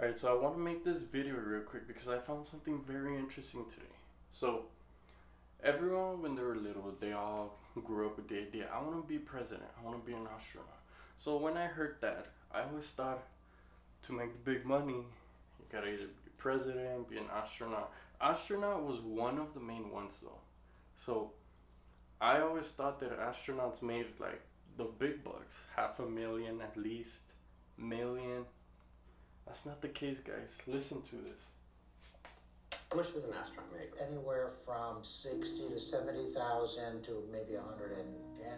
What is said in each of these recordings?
Alright, so I want to make this video real quick because I found something very interesting today. So, everyone, when they were little, they all grew up with the idea, I want to be president, I want to be an astronaut. So when I heard that, I always thought to make the big money, you gotta either be president, be an astronaut. Astronaut was one of the main ones though. So I always thought that astronauts made like the big bucks, 500,000 at least, million. That's not the case, guys. Listen to this. How much does an astronaut make? Anywhere from 60 to 70,000 to maybe 110.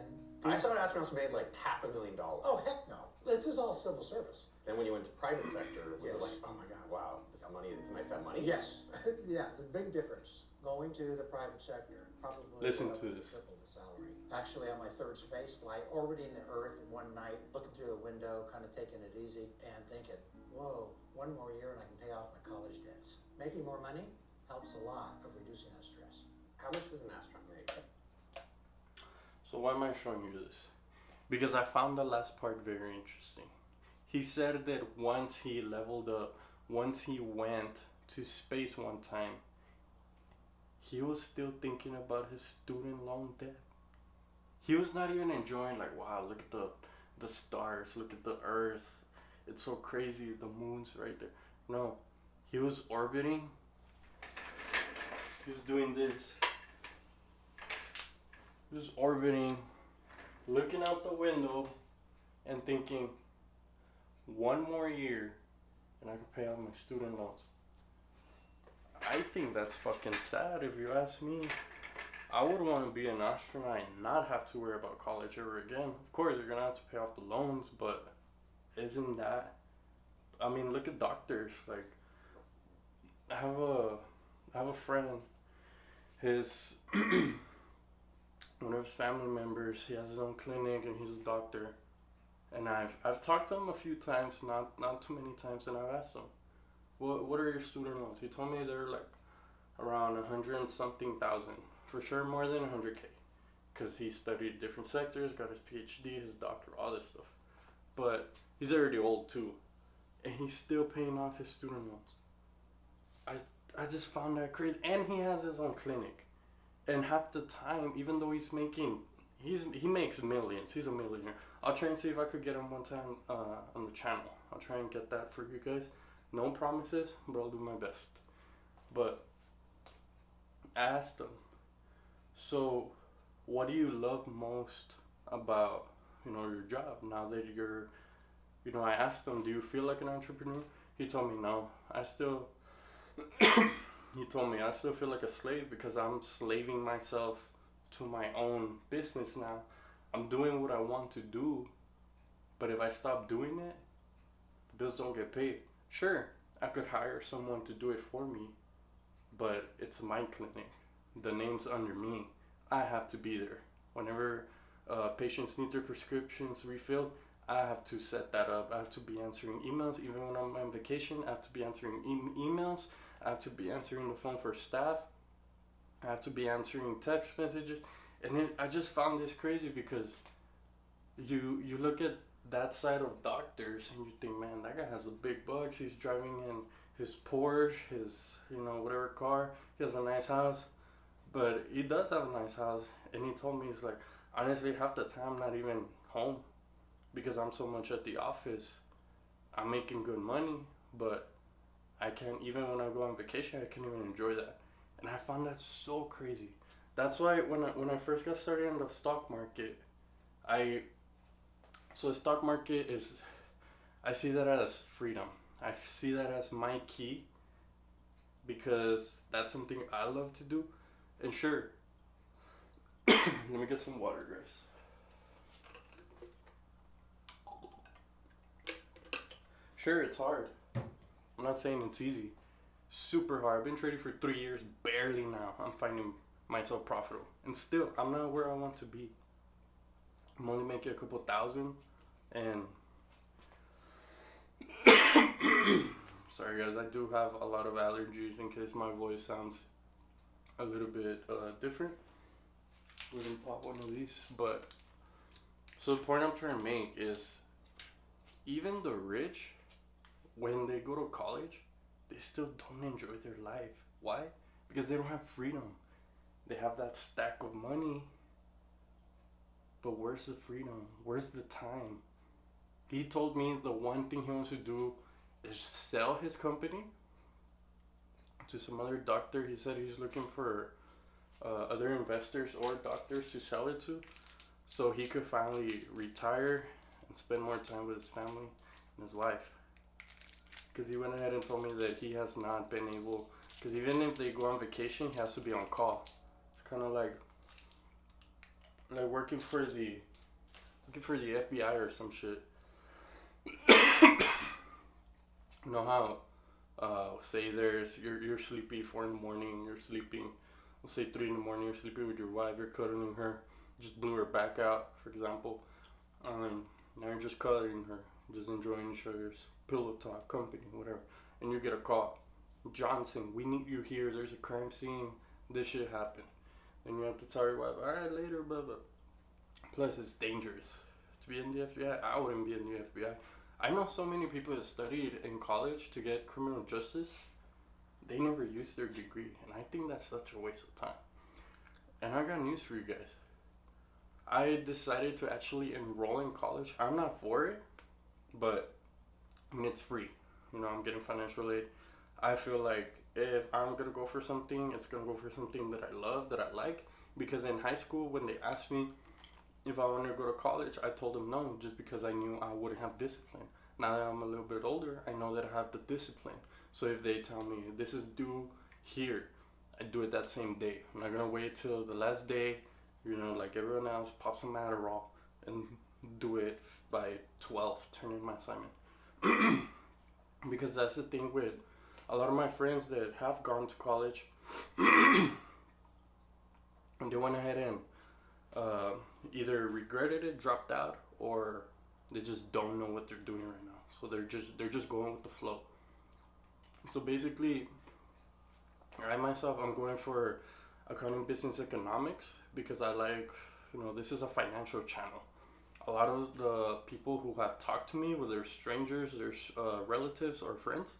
I thought astronauts made like $500,000. Oh heck no! This is all civil service. Then when you went to private sector, was it Yes. like, oh my god, wow, this money, it's nice to have money? Yes, yeah, the big difference. Going to the private sector probably Listen double to this. triple the salary. Actually, on my third space flight, orbiting the Earth one night, looking through the window, kind of taking it easy, and thinking, whoa, one more year and I can pay off my college debts. Making more money helps a lot of reducing that stress. How much does an astronaut make? So why am I showing you this? Because I found the last part very interesting. He said that once he leveled up, once he went to space one time, he was still thinking about his student loan debt. He was not even enjoying like, wow, look at the stars, look at the earth. It's so crazy, the moon's right there. No, he was orbiting. He was doing this. He was orbiting, looking out the window and thinking, one more year and I could pay off my student loans. I think that's fucking sad if you ask me. I would want to be an astronaut and not have to worry about college ever again. Of course, you're gonna have to pay off the loans, but isn't that? I mean, look at doctors. Like, I have a friend. His one of his family members. He has his own clinic and he's a doctor. And I've talked to him a few times, not too many times, and I've asked him, what are your student loans? He told me they're like around 100 and something thousand. For sure more than 100K. Because he studied different sectors, got his PhD, his doctor, all this stuff. But he's already old too. And he's still paying off his student loans. I just found that crazy. And he has his own clinic. And half the time, even though he makes millions. He's a millionaire. I'll try and see if I could get him one time on the channel. I'll try and get that for you guys. No promises, but I'll do my best. But I asked him, so what do you love most about, your job now that you're, I asked him, do you feel like an entrepreneur? He told me no. He told me I still feel like a slave because I'm slaving myself to my own business now. I'm doing what I want to do, but if I stop doing it, the bills don't get paid. Sure, I could hire someone to do it for me, but it's my clinic. The name's under me. I have to be there. Whenever patients need their prescriptions refilled, I have to set that up. I have to be answering emails. Even when I'm on vacation, I have to be answering emails. I have to be answering the phone for staff. I have to be answering text messages. And I just found this crazy because you look at that side of doctors and you think, man, that guy has the big bucks. He's driving in his Porsche, his, whatever car. He has a nice house. But he does have a nice house. And he told me, he's like, honestly, half the time I'm not even home because I'm so much at the office. I'm making good money, but I can't, even when I go on vacation, I can't even enjoy that. And I found that so crazy. That's why when I first got started in the stock market, so the stock market is, I see that as freedom. I see that as my key because that's something I love to do. And sure, let me get some water, guys. Sure, it's hard. I'm not saying it's easy. Super hard. I've been trading for 3 years. Barely now I'm finding myself profitable. And still, I'm not where I want to be. I'm only making a couple thousand. And sorry guys, I do have a lot of allergies in case my voice sounds a little bit different. We're gonna pop one of these. But so the point I'm trying to make is even the rich when they go to college, they still don't enjoy their life. Why? Because they don't have freedom. They have that stack of money, but where's the freedom? Where's the time? He told me the one thing he wants to do is sell his company to some other doctor. He said he's looking for other investors or doctors to sell it to, so he could finally retire and spend more time with his family and his wife. Because he went ahead and told me that he has not been able, because even if they go on vacation, he has to be on call. It's kind of like working for the FBI or some shit. You know how say there's you're sleepy 4 in the morning, you're sleeping, let's say 3 in the morning, you're sleeping with your wife, you're cuddling her, just blew her back out, for example. Now you're just cuddling her, just enjoying each other's pillow talk, company, whatever. And you get a call. Johnson, we need you here. There's a crime scene. This shit happened. Then you have to tell your wife, alright, later, blah, blah. Plus, it's dangerous to be in the FBI. I wouldn't be in the FBI. I know so many people that studied in college to get criminal justice. They never used their degree. And I think that's such a waste of time. And I got news for you guys. I decided to actually enroll in college. I'm not for it, but I mean, it's free. You know, I'm getting financial aid. I feel like if I'm going to go for something, it's going to go for something that I love, that I like. Because in high school, when they asked me if I wanted to go to college, I told them no, just because I knew I wouldn't have discipline. Now that I'm a little bit older, I know that I have the discipline. So if they tell me this is due here, I do it that same day. I'm not going to wait till the last day, you know, like everyone else, pop some Adderall and do it by 12, turn in my assignment. Because that's the thing with a lot of my friends that have gone to college and they went ahead and either regretted it, dropped out, or they just don't know what they're doing right now. So they're just going with the flow. So basically, I myself, I'm going for accounting, business, economics, because I like, you know, this is a financial channel. A lot of the people who have talked to me, whether strangers, their relatives or friends,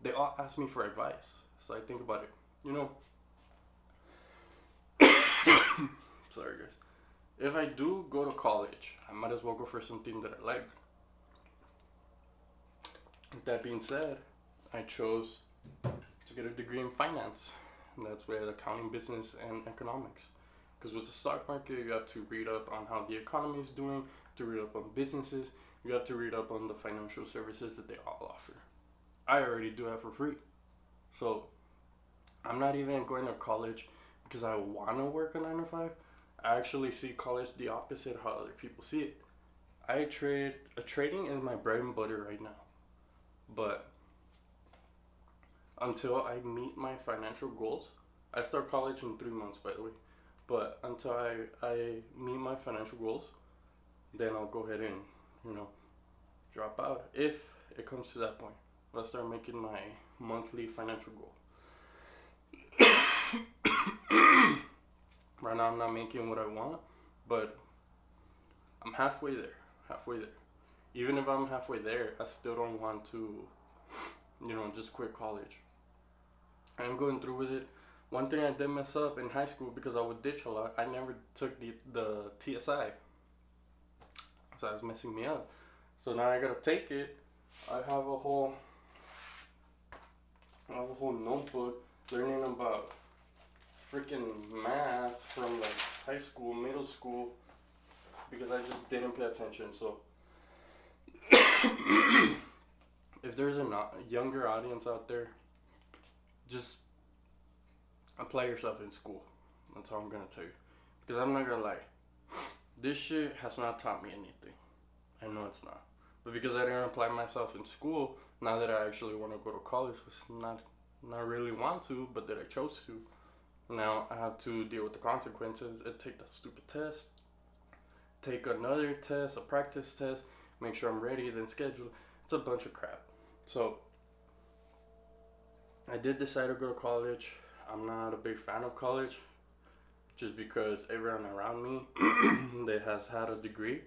they all ask me for advice. So I think about it, you know. Sorry guys. If I do go to college, I might as well go for something that I like. With that being said, I chose to get a degree in finance. And that's with accounting, business, and economics. Because with the stock market, you have to read up on how the economy is doing, to read up on businesses, you have to read up on the financial services that they all offer. I already do that for free. So I'm not even going to college because I want to work a 9 to 5. I actually see college the opposite of how other people see it. Trading is my bread and butter right now. But until I meet my financial goals, I start college in 3 months, by the way. But until I meet my financial goals, then I'll go ahead and, you know, drop out. If it comes to that point, I'll start making my monthly financial goal. Right now I'm not making what I want, but I'm halfway there. Even if I'm halfway there, I still don't want to, you know, just quit college. I'm going through with it. One thing I did mess up in high school, because I would ditch a lot, I never took the TSI. So that was messing me up. So now I gotta take it. I have a whole notebook learning about freaking math from like high school, middle school, because I just didn't pay attention. So if there's a younger audience out there, just apply yourself in school. That's all I'm gonna tell you. Because I'm not gonna lie, this shit has not taught me anything. I know it's not. But because I didn't apply myself in school, now that I actually want to go to college, which not really want to, but that I chose to, now I have to deal with the consequences and take that stupid test, take another test, a practice test, make sure I'm ready, then schedule. It's a bunch of crap. So I did decide to go to college. I'm not a big fan of college, just because everyone around me that has had a degree,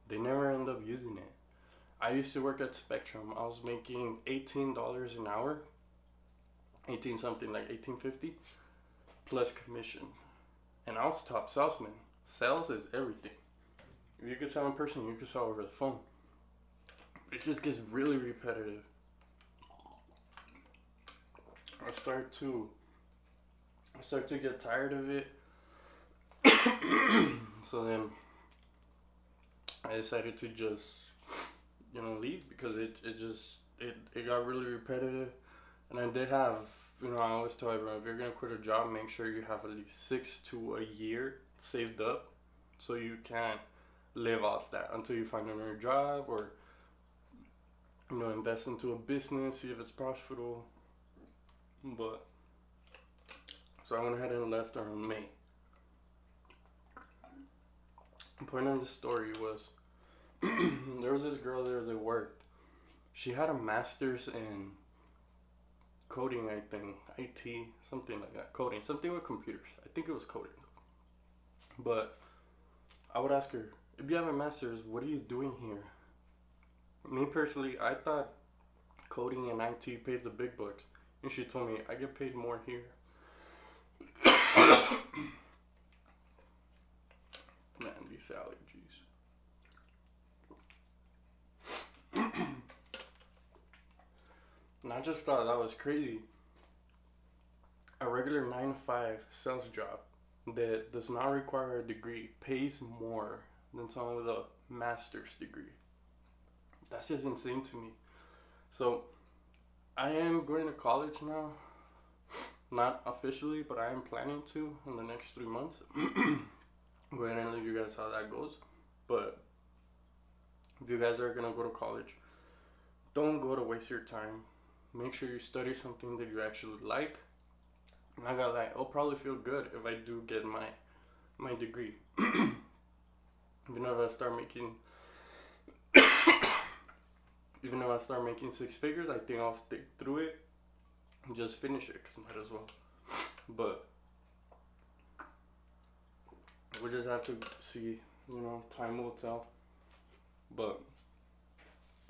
they never end up using it. I used to work at Spectrum. I was making $18 an hour, 18 something, like 18.50 plus commission, and I was top salesman. Sales is everything. If you could sell in person, you could sell over the phone. It just gets really repetitive. I start to get tired of it. So then I decided to just, leave, because it got really repetitive. And I did have, I always tell everyone, if you're gonna quit a job, make sure you have at least 6 to a year saved up, so you can live off that until you find another job, or invest into a business, see if it's profitable. But so I went ahead and left around May. The point of the story was there was this girl there that worked. She had a master's in coding, I think, IT, something like that. Coding, something with computers. I think it was coding. But I would ask her, if you have a master's, what are you doing here? Me personally, I thought coding and IT paid the big bucks. And she told me, I get paid more here. Man, these allergies. And I just thought that was crazy. A regular 9 to 5 sales job that does not require a degree pays more than someone with a master's degree. That's just insane to me. So I am going to college now. Not officially, but I am planning to in the next 3 months. Go ahead and let you guys how that goes. But if you guys are gonna go to college, don't go to waste your time. Make sure you study something that you actually like. And I got like, I'll probably feel good if I do get my degree. Even if I start making 6 figures, I think I'll stick through it and just finish it, because might as well. But we'll just have to see, time will tell. But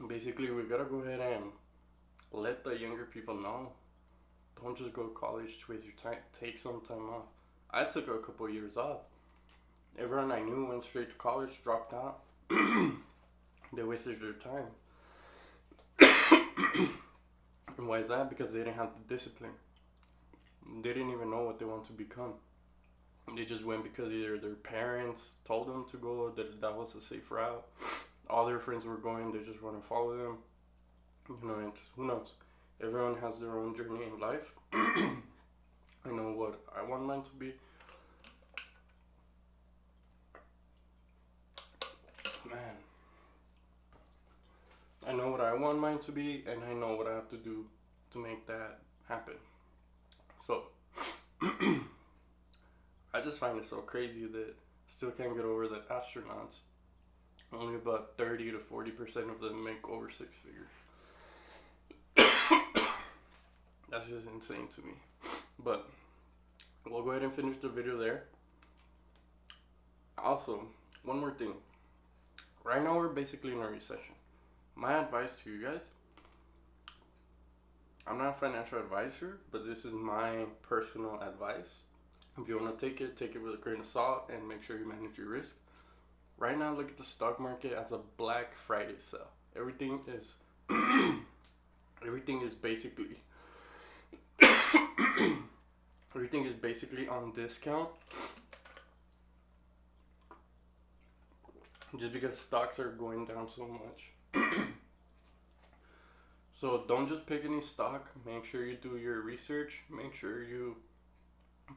basically, we gotta go ahead and let the younger people know. Don't just go to college to waste your time. Take some time off. I took a couple years off. Everyone I knew went straight to college, dropped out. They wasted their time. And why is that? Because they didn't have the discipline. They didn't even know what they want to become. They just went because either their parents told them to go, that was a safe route. All their friends were going, they just want to follow them. And who knows? Everyone has their own journey in life. I know what I want mine to be. Man. I know what I want mine to be, and I know what I have to do to make that happen. So, I just find it so crazy that I still can't get over that astronauts, only about 30 to 40% of them make over 6 figures. That's just insane to me. But we'll go ahead and finish the video there. Also, one more thing. Right now we're basically in a recession. My advice to you guys, I'm not a financial advisor, but this is my personal advice. If you want to take it with a grain of salt, and make sure you manage your risk. Right now, look at the stock market as a Black Friday sale. Everything is basically on discount, just because stocks are going down so much. So don't just pick any stock. Make sure you do your research. Make sure you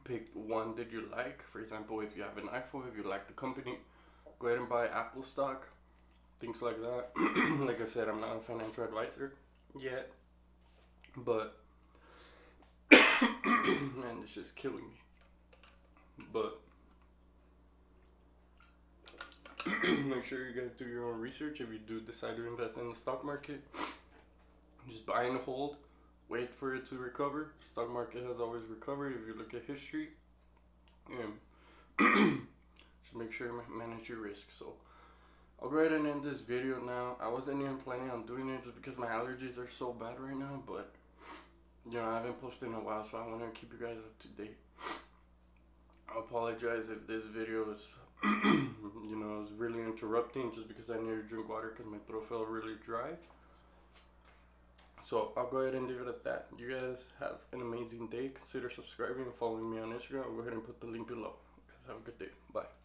pick one that you like. For example, if you have an iPhone, if you like the company, go ahead and buy Apple stock, things like that. Like I said, I'm not a financial advisor yet, but man, it's just killing me. But make sure you guys do your own research. If you do decide to invest in the stock market, just buy and hold, wait for it to recover. The stock market has always recovered if you look at history. Just make sure you manage your risk. So I'll go ahead and end this video now. I wasn't even planning on doing it just because my allergies are so bad right now, but you know, I haven't posted in a while, so I want to keep you guys up to date. I apologize if this video is, you know, is really interrupting just because I need to drink water because my throat felt really dry. So I'll go ahead and leave it at that. You guys have an amazing day. Consider subscribing and following me on Instagram. I'll go ahead and put the link below. You guys have a good day. Bye.